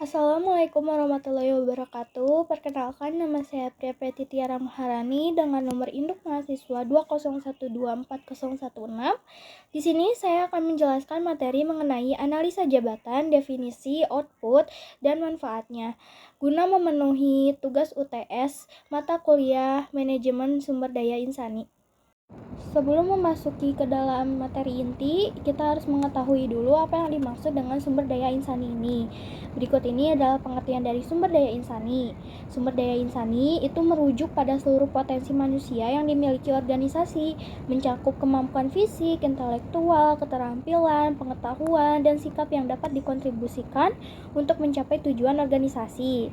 Assalamualaikum warahmatullahi wabarakatuh. Perkenalkan, nama saya Priya Tiara Maharani dengan nomor induk mahasiswa 201240116. Di sini saya akan menjelaskan materi mengenai analisa jabatan, definisi, output, dan manfaatnya guna memenuhi tugas UTS mata kuliah Manajemen Sumber Daya Insani. Sebelum memasuki ke dalam materi inti, kita harus mengetahui dulu apa yang dimaksud dengan sumber daya insani ini. Berikut ini adalah pengertian dari sumber daya insani. Sumber daya insani itu merujuk pada seluruh potensi manusia yang dimiliki organisasi, mencakup kemampuan fisik, intelektual, keterampilan, pengetahuan, dan sikap yang dapat dikontribusikan untuk mencapai tujuan organisasi.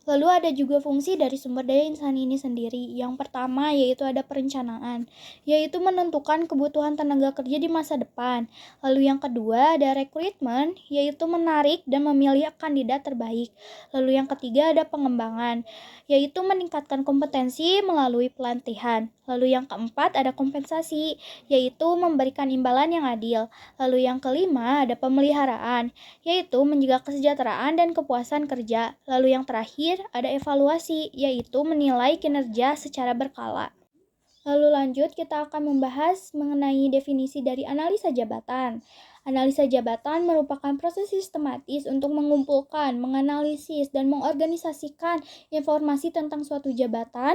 Lalu ada juga fungsi dari sumber daya insani ini sendiri. Yang pertama yaitu ada perencanaan, yaitu menentukan kebutuhan tenaga kerja di masa depan. Lalu yang kedua ada rekrutmen, yaitu menarik dan memilih kandidat terbaik. Lalu yang ketiga ada pengembangan, yaitu meningkatkan kompetensi melalui pelatihan. Lalu yang keempat ada kompensasi, yaitu memberikan imbalan yang adil. Lalu yang kelima ada pemeliharaan, yaitu menjaga kesejahteraan dan kepuasan kerja. Lalu yang terakhir ada evaluasi, yaitu menilai kinerja secara berkala. Lalu lanjut, kita akan membahas mengenai definisi dari analisa jabatan. Analisa jabatan merupakan proses sistematis untuk mengumpulkan, menganalisis, dan mengorganisasikan informasi tentang suatu jabatan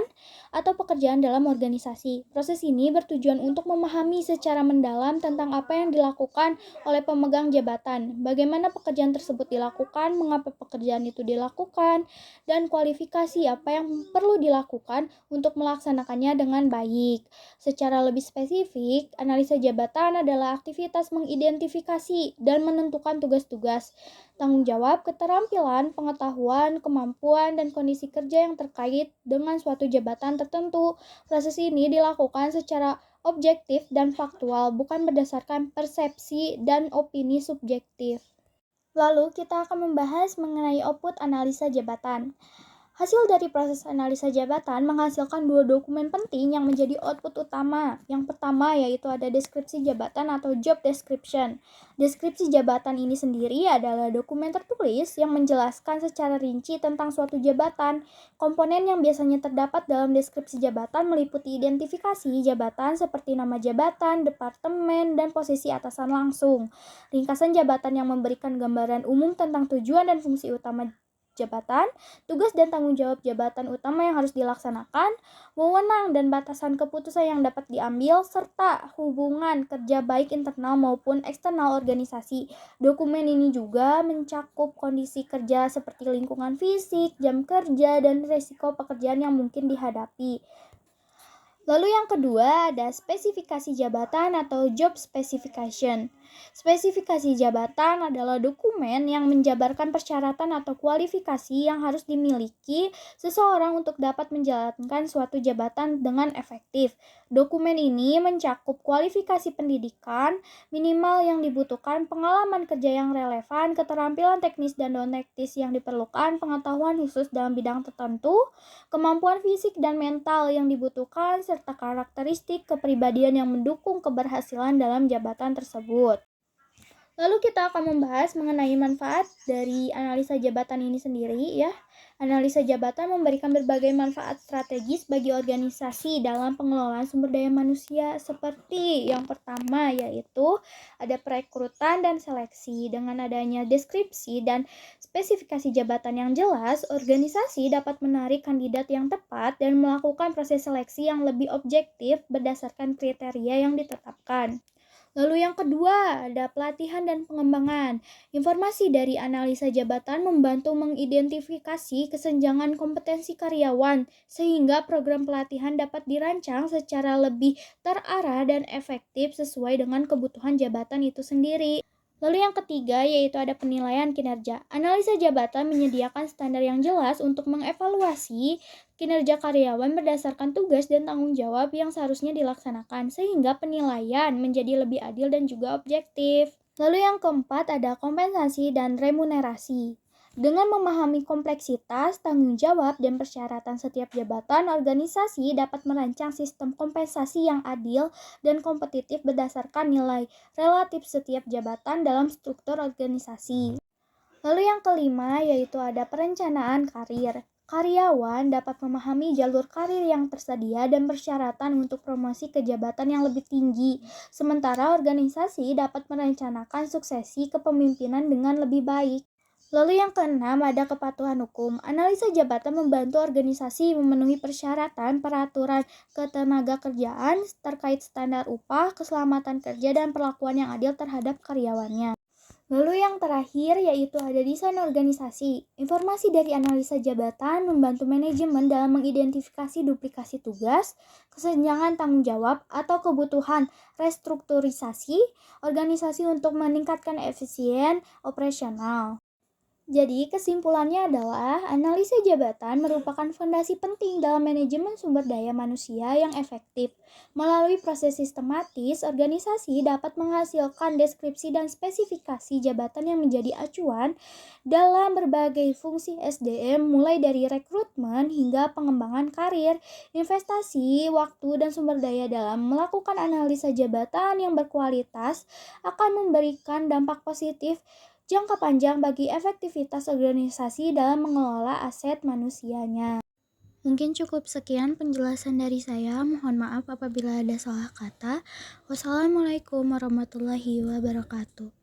atau pekerjaan dalam organisasi. Proses ini bertujuan untuk memahami secara mendalam tentang apa yang dilakukan oleh pemegang jabatan, bagaimana pekerjaan tersebut dilakukan, mengapa pekerjaan itu dilakukan, dan kualifikasi apa yang perlu dilakukan untuk melaksanakannya dengan baik. Secara lebih spesifik, analisa jabatan adalah aktivitas mengidentifikasi dan menentukan tugas-tugas, tanggung jawab, keterampilan, pengetahuan, kemampuan, dan kondisi kerja yang terkait dengan suatu jabatan tertentu. Proses ini dilakukan secara objektif dan faktual, bukan berdasarkan persepsi dan opini subjektif. Lalu kita akan membahas mengenai output analisa jabatan. Hasil dari proses analisa jabatan menghasilkan dua dokumen penting yang menjadi output utama. Yang pertama yaitu ada deskripsi jabatan atau job description. Deskripsi jabatan ini sendiri adalah dokumen tertulis yang menjelaskan secara rinci tentang suatu jabatan. Komponen yang biasanya terdapat dalam deskripsi jabatan meliputi identifikasi jabatan seperti nama jabatan, departemen, dan posisi atasan langsung. Ringkasan jabatan yang memberikan gambaran umum tentang tujuan dan fungsi utama jabatan, tugas dan tanggung jawab jabatan utama yang harus dilaksanakan, wewenang dan batasan keputusan yang dapat diambil, serta hubungan kerja baik internal maupun eksternal organisasi. Dokumen ini juga mencakup kondisi kerja seperti lingkungan fisik, jam kerja, dan risiko pekerjaan yang mungkin dihadapi. Lalu yang kedua ada spesifikasi jabatan atau job specification. Spesifikasi jabatan adalah dokumen yang menjabarkan persyaratan atau kualifikasi yang harus dimiliki seseorang untuk dapat menjalankan suatu jabatan dengan efektif. Dokumen ini mencakup kualifikasi pendidikan, minimal yang dibutuhkan, pengalaman kerja yang relevan, keterampilan teknis dan non-teknis yang diperlukan, pengetahuan khusus dalam bidang tertentu, kemampuan fisik dan mental yang dibutuhkan, serta karakteristik kepribadian yang mendukung keberhasilan dalam jabatan tersebut. Lalu kita akan membahas mengenai manfaat dari analisa jabatan ini sendiri ya. Analisa jabatan memberikan berbagai manfaat strategis bagi organisasi dalam pengelolaan sumber daya manusia seperti yang pertama yaitu ada perekrutan dan seleksi. Dengan adanya deskripsi dan spesifikasi jabatan yang jelas, organisasi dapat menarik kandidat yang tepat dan melakukan proses seleksi yang lebih objektif berdasarkan kriteria yang ditetapkan. Lalu yang kedua, ada pelatihan dan pengembangan. Informasi dari analisa jabatan membantu mengidentifikasi kesenjangan kompetensi karyawan, sehingga program pelatihan dapat dirancang secara lebih terarah dan efektif sesuai dengan kebutuhan jabatan itu sendiri. Lalu yang ketiga yaitu ada penilaian kinerja. Analisa jabatan menyediakan standar yang jelas untuk mengevaluasi kinerja karyawan berdasarkan tugas dan tanggung jawab yang seharusnya dilaksanakan, sehingga penilaian menjadi lebih adil dan juga objektif. Lalu yang keempat ada kompensasi dan remunerasi. Dengan memahami kompleksitas, tanggung jawab, dan persyaratan setiap jabatan, organisasi dapat merancang sistem kompensasi yang adil dan kompetitif berdasarkan nilai relatif setiap jabatan dalam struktur organisasi. Lalu yang kelima yaitu ada perencanaan karir. Karyawan dapat memahami jalur karir yang tersedia dan persyaratan untuk promosi ke jabatan yang lebih tinggi. Sementara organisasi dapat merencanakan suksesi kepemimpinan dengan lebih baik. Lalu yang keenam ada kepatuhan hukum. Analisa jabatan membantu organisasi memenuhi persyaratan peraturan ketenagakerjaan terkait standar upah, keselamatan kerja, dan perlakuan yang adil terhadap karyawannya. Lalu yang terakhir yaitu ada desain organisasi. Informasi dari analisa jabatan membantu manajemen dalam mengidentifikasi duplikasi tugas, kesenjangan tanggung jawab, atau kebutuhan restrukturisasi organisasi untuk meningkatkan efisien operasional. Jadi, kesimpulannya adalah analisa jabatan merupakan fondasi penting dalam manajemen sumber daya manusia yang efektif. Melalui proses sistematis, organisasi dapat menghasilkan deskripsi dan spesifikasi jabatan yang menjadi acuan dalam berbagai fungsi SDM, mulai dari rekrutmen hingga pengembangan karir, investasi, waktu, dan sumber daya dalam melakukan analisa jabatan yang berkualitas akan memberikan dampak positif jangka panjang bagi efektivitas organisasi dalam mengelola aset manusianya. Mungkin cukup sekian penjelasan dari saya. Mohon maaf apabila ada salah kata. Wassalamualaikum warahmatullahi wabarakatuh.